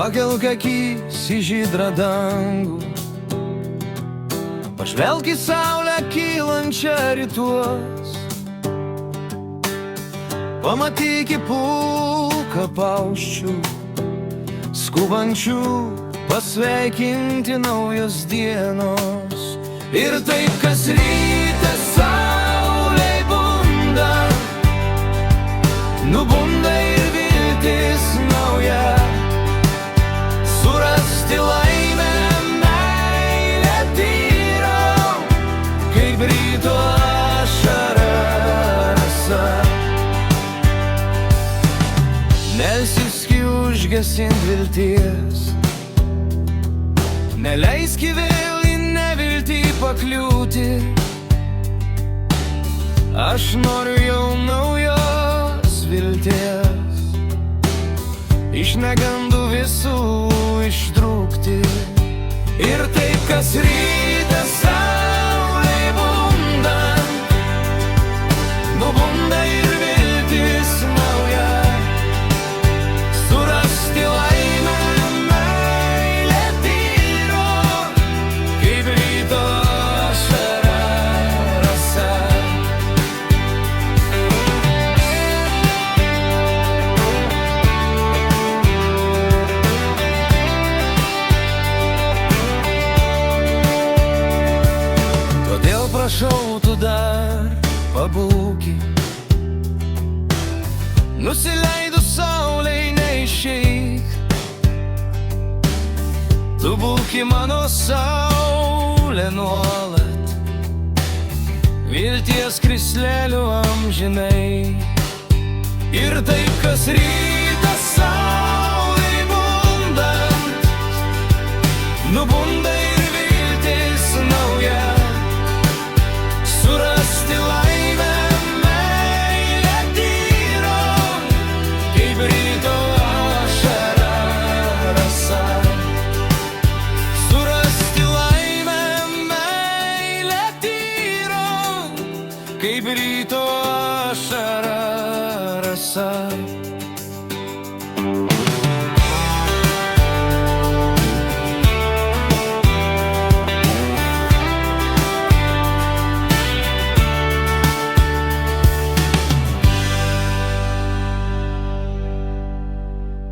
Pakelk akis į žydrą dangų, pažvelk į saulę kylančią rytuos, pamatyk į pulką paukščių, skubančių pasveikinti naujos dienos. Ir taip kas rytą saulei bunda, nubunda ir viltis nauja, surasti laimę, meilę tyrą, kaip ryto ašara rasa. Melsiski užgesint vilties, neleiski vėl į neviltį pakliūti. Aš noriu jau naujos vilties, iš negandų visų ištrūkti. Ir taip kas rytą saulei bundant, nubunda ir viltis nauja, surasti laimę, meilę tyrą, kaip ryto ašara rasa. Todėl prašau, tu dar pabūki, nusileidus saulei neišeik. Tu būki mano saulė nuolat, vilties krislelių amžinai. Ir taip kas rytą saulei bundant, nubunda ir viltis nauja, surasti laimę, meilę tyrą, kaip ryto ašara rasa. Surasti laimę, meilę tyrą, kaip ryto ašara rasa.